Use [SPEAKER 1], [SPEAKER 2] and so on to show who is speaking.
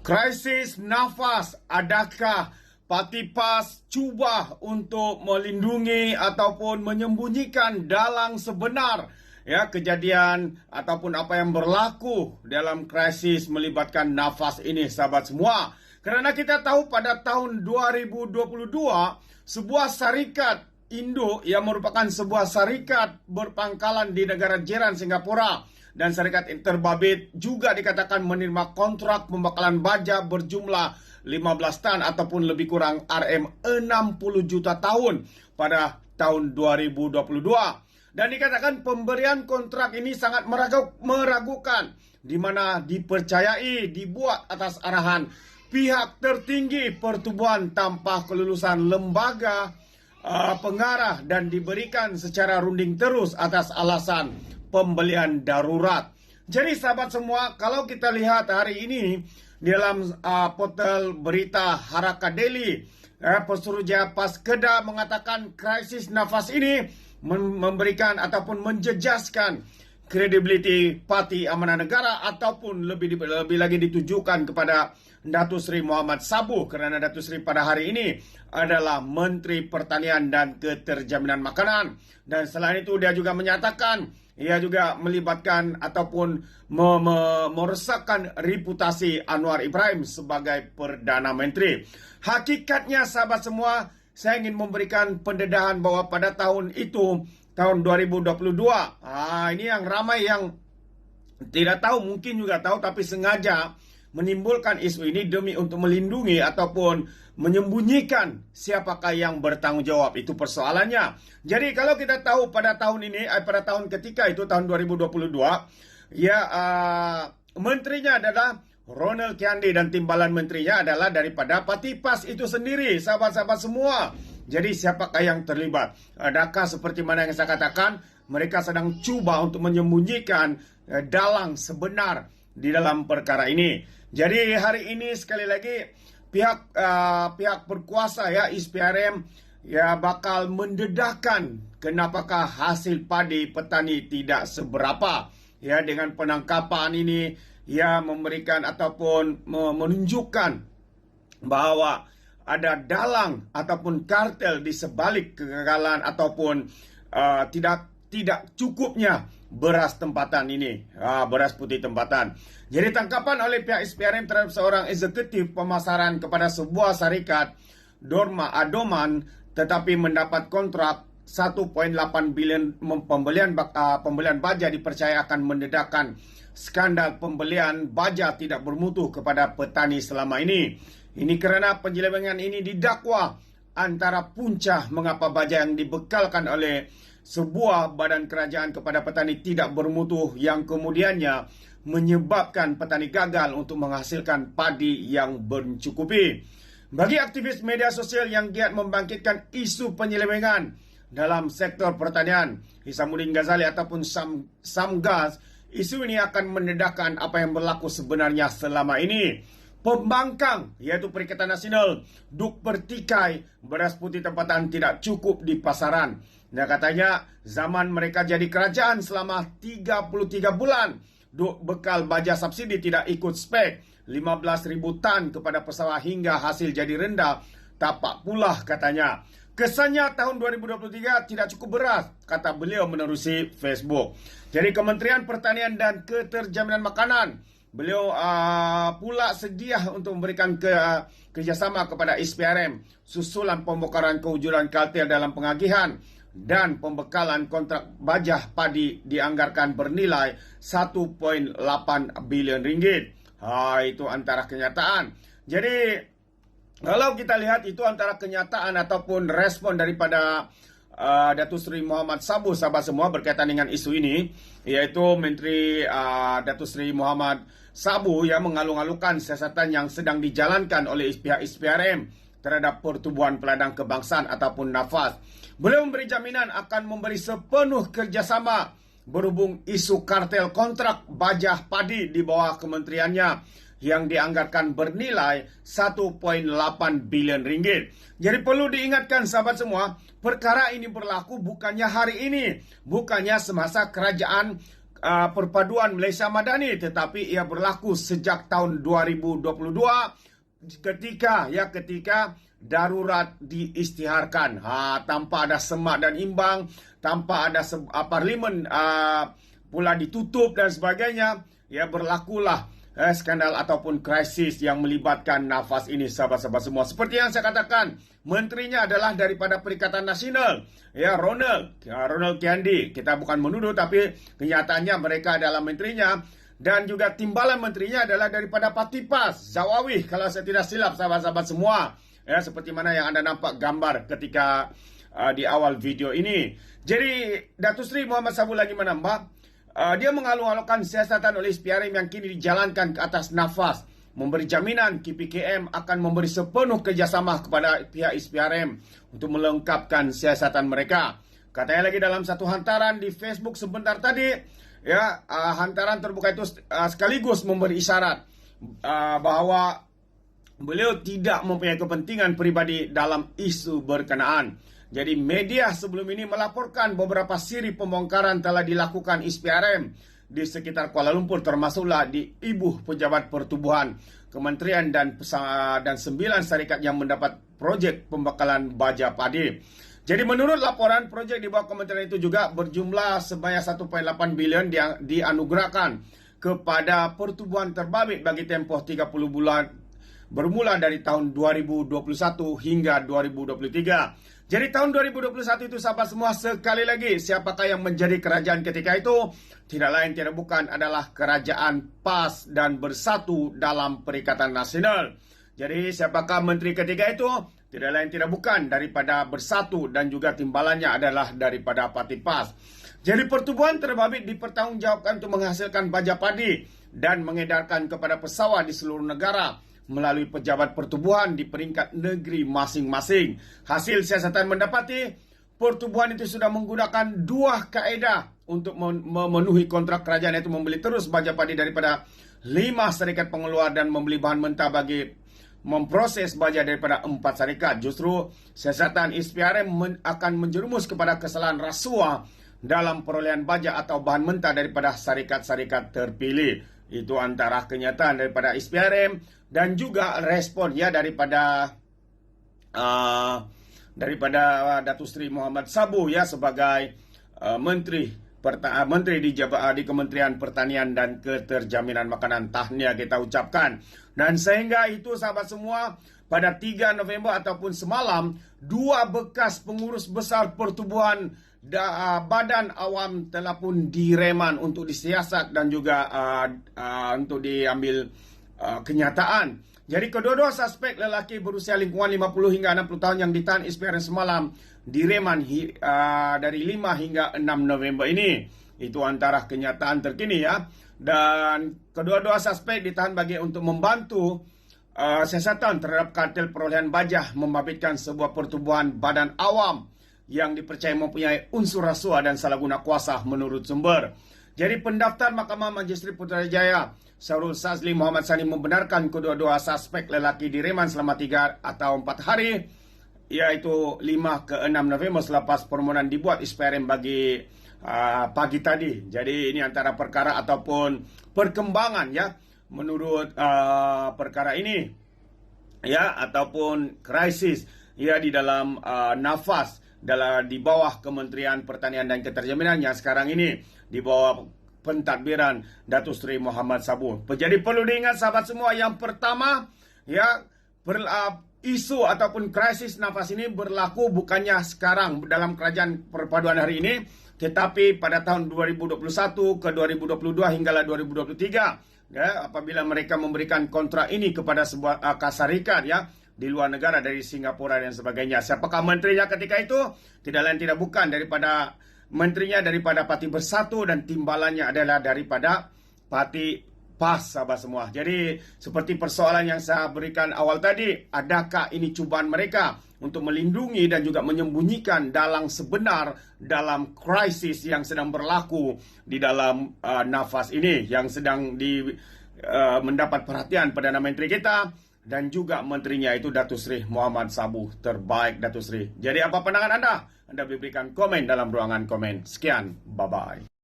[SPEAKER 1] Krisis nafas, adakah Patipas cuba untuk melindungi ataupun menyembunyikan dalang sebenar kejadian ataupun apa yang berlaku dalam krisis melibatkan nafas ini, sahabat semua? Kerana kita tahu pada tahun 2022 sebuah syarikat Indo yang merupakan sebuah syarikat berpangkalan di negara jiran Singapura dan syarikat terbabit juga dikatakan menerima kontrak pembekalan baja berjumlah 15 tan ataupun lebih kurang RM60 juta tahun pada tahun 2022. Dan dikatakan pemberian kontrak ini sangat meragukan, di mana dipercayai dibuat atas arahan pihak tertinggi pertubuhan tanpa kelulusan lembaga pengarah dan diberikan secara runding terus atas alasan pembelian darurat. Jadi sahabat semua, kalau kita lihat hari ini dalam portal berita Haraka Daily, Pesuruhjaya Paskeda mengatakan krisis nafas ini memberikan ataupun menjejaskan kredibiliti Parti Amanah Negara ataupun lebih lagi ditujukan kepada Datuk Seri Mohamad Sabuh, kerana Datuk Seri pada hari ini adalah Menteri Pertanian dan Keterjaminan Makanan. Dan selain itu dia juga menyatakan ia juga melibatkan ataupun meresahkan reputasi Anwar Ibrahim sebagai Perdana Menteri. Hakikatnya sahabat semua, saya ingin memberikan pendedahan bahawa pada tahun itu, tahun 2022, ini yang ramai yang tidak tahu, mungkin juga tahu tapi sengaja menimbulkan isu ini demi untuk melindungi ataupun menyembunyikan siapakah yang bertanggung jawab. Itu persoalannya. Jadi kalau kita tahu pada tahun ini, pada tahun ketika itu tahun 2022, menterinya adalah Ronald Kiandi dan timbalan menterinya adalah daripada Patipas itu sendiri, sahabat-sahabat semua. Jadi siapakah yang terlibat? Adakah seperti mana yang saya katakan, mereka sedang cuba untuk menyembunyikan dalang sebenar di dalam perkara ini. Jadi hari ini sekali lagi pihak berkuasa ISPRM bakal mendedahkan kenapakah hasil padi petani tidak seberapa. Dengan penangkapan ini memberikan ataupun menunjukkan bahawa ada dalang ataupun kartel di sebalik kegagalan ataupun tidak cukupnya beras tempatan ini, beras putih tempatan. Jadi tangkapan oleh pihak SPRM terhadap seorang eksekutif pemasaran kepada sebuah syarikat Dorma Adoman tetapi mendapat kontrak 1.8 bilion pembelian baja dipercaya akan mendedahkan skandal pembelian baja tidak bermutu kepada petani selama ini. Ini kerana penyelewengan ini didakwa antara punca mengapa baja yang dibekalkan oleh sebuah badan kerajaan kepada petani tidak bermutu yang kemudiannya menyebabkan petani gagal untuk menghasilkan padi yang mencukupi. Bagi aktivis media sosial yang giat membangkitkan isu penyelewengan dalam sektor pertanian, Hisamuddin Ghazali ataupun Samgas, isu ini akan mendedahkan apa yang berlaku sebenarnya selama ini. Pembangkang, iaitu Perikatan Nasional, duk pertikai beras putih tempatan tidak cukup di pasaran. Dan katanya zaman mereka jadi kerajaan selama 33 bulan, duk bekal baja subsidi tidak ikut spek, 15,000 tan kepada pesawat hingga hasil jadi rendah, tapak pula katanya. Kesannya tahun 2023 tidak cukup beras, kata beliau menerusi Facebook. Jadi Kementerian Pertanian dan Keterjaminan Makanan, beliau pula sedia untuk memberikan kerjasama kepada SPRM susulan pembongkaran keujuran kartel dalam pengagihan dan pembekalan kontrak bajah padi dianggarkan bernilai 1.8 bilion ringgit. Itu antara kenyataan. Jadi kalau kita lihat itu antara kenyataan ataupun respon daripada Datuk Seri Mohamad Sabuh, sahabat semua, berkaitan dengan isu ini, yaitu Menteri Datuk Seri Mohamad Sabuh yang mengalu-alukan siasatan yang sedang dijalankan oleh pihak SPRM terhadap Pertubuhan Peladang Kebangsaan ataupun NAFAS. Beliau memberi jaminan akan memberi sepenuh kerjasama berhubung isu kartel kontrak bajah padi di bawah kementeriannya yang dianggarkan bernilai 1.8 bilion ringgit. Jadi perlu diingatkan sahabat semua, perkara ini berlaku bukannya hari ini, bukannya semasa kerajaan Perpaduan Malaysia Madani, tetapi ia berlaku sejak tahun 2022 ketika darurat diisytiharkan. Tanpa ada semak dan imbang, tanpa ada parlimen pula ditutup dan sebagainya, ya berlakulah skandal ataupun krisis yang melibatkan nafas ini, sahabat-sahabat semua. Seperti yang saya katakan, menterinya adalah daripada Perikatan Nasional, ya, Ronald Kiandi. Kita bukan menuduh, tapi kenyataannya mereka adalah menterinya. Dan juga timbalan menterinya adalah daripada Parti PAS, Zawawi, kalau saya tidak silap, sahabat-sahabat semua. Ya, seperti mana yang Anda nampak gambar ketika di awal video ini. Jadi, Datuk Seri Mohamad Sabu lagi menambah, dia mengalu-alukan siasatan oleh SPRM yang kini dijalankan ke atas nafas, memberi jaminan KPKM akan memberi sepenuh kerjasama kepada pihak SPRM untuk melengkapkan siasatan mereka. Katanya lagi dalam satu hantaran di Facebook sebentar tadi, ya, hantaran terbuka itu sekaligus memberi isyarat bahawa beliau tidak mempunyai kepentingan peribadi dalam isu berkenaan. Jadi media sebelum ini melaporkan beberapa siri pembongkaran telah dilakukan SPRM di sekitar Kuala Lumpur, termasuklah di Ibu Pejabat Pertubuhan, Kementerian dan 9 syarikat yang mendapat projek pembekalan baja padi. Jadi menurut laporan, projek di bawah kementerian itu juga berjumlah sebanyak 1.8 bilion dianugerahkan kepada pertubuhan terbabit bagi tempoh 30 bulan bermula dari tahun 2021 hingga 2023. Jadi tahun 2021 itu, sahabat semua, sekali lagi, siapakah yang menjadi kerajaan ketika itu? Tidak lain tidak bukan adalah kerajaan PAS dan Bersatu dalam Perikatan Nasional. Jadi siapakah menteri ketika itu? Tidak lain tidak bukan daripada Bersatu, dan juga timbalannya adalah daripada Parti PAS. Jadi pertubuhan terbabit dipertanggungjawabkan untuk menghasilkan baja padi dan mengedarkan kepada pesawat di seluruh negara melalui pejabat pertubuhan di peringkat negeri masing-masing. Hasil siasatan mendapati pertubuhan itu sudah menggunakan 2 kaedah untuk memenuhi kontrak kerajaan, iaitu membeli terus baja padi daripada 5 syarikat pengeluar dan membeli bahan mentah bagi memproses baja daripada 4 syarikat. Justru siasatan SPRM akan menjerumus kepada kesalahan rasuah dalam perolehan baja atau bahan mentah daripada syarikat-syarikat terpilih. Itu antara kenyataan daripada SPRM dan juga respon, ya, daripada Datuk Seri Mohamad Sabu, ya, sebagai menteri di Kementerian Pertanian dan Keterjaminan Makanan. Tahniah kita ucapkan. Dan sehingga itu, sahabat semua, pada 3 November ataupun semalam, 2 bekas pengurus besar pertubuhan Badan Awam telah pun direman untuk disiasat dan juga untuk diambil kenyataan. Jadi kedua-dua suspek lelaki berusia lingkungan 50 hingga 60 tahun yang ditahan SPRM semalam direman dari 5 hingga 6 November ini. Itu antara kenyataan terkini, ya. Dan kedua-dua suspek ditahan bagi untuk membantu siasatan terhadap kartel perolehan baja membabitkan sebuah pertubuhan badan awam yang dipercayai mempunyai unsur rasuah dan salah guna kuasa menurut sumber. Jadi pendaftar Mahkamah Majisteri Putrajaya Syahrul Sazli Muhammad Sani membenarkan kedua-dua suspek lelaki direman selama 3 atau 4 hari, yaitu 5 ke 6 November selepas permohonan dibuat SPRM bagi pagi tadi. Jadi ini antara perkara ataupun perkembangan, ya, menurut perkara ini, ya, ataupun krisis, ya, di dalam nafas di bawah Kementerian Pertanian dan Keterjaminan yang sekarang ini di bawah pentadbiran Datuk Seri Mohamad Sabu. Jadi perlu diingat, sahabat semua, yang pertama, ya, isu ataupun krisis nafas ini berlaku bukannya sekarang dalam kerajaan perpaduan hari ini, tetapi pada tahun 2021 ke 2022 hinggalah 2023, ya, apabila mereka memberikan kontrak ini kepada sebuah syarikat, ya, di luar negara dari Singapura dan sebagainya. Siapakah menterinya ketika itu? Tidak lain tidak bukan daripada menterinya daripada Parti Bersatu dan timbalannya adalah daripada Parti PAS, sahabat semua. Jadi seperti persoalan yang saya berikan awal tadi, adakah ini cubaan mereka untuk melindungi dan juga menyembunyikan dalang sebenar dalam krisis yang sedang berlaku di dalam nafas ini yang sedang mendapat perhatian Perdana Menteri kita dan juga menterinya itu Datuk Seri Mohamad Sabu. Terbaik, Datuk Seri. Jadi apa pandangan Anda? Anda berikan komen dalam ruangan komen. Sekian, bye-bye.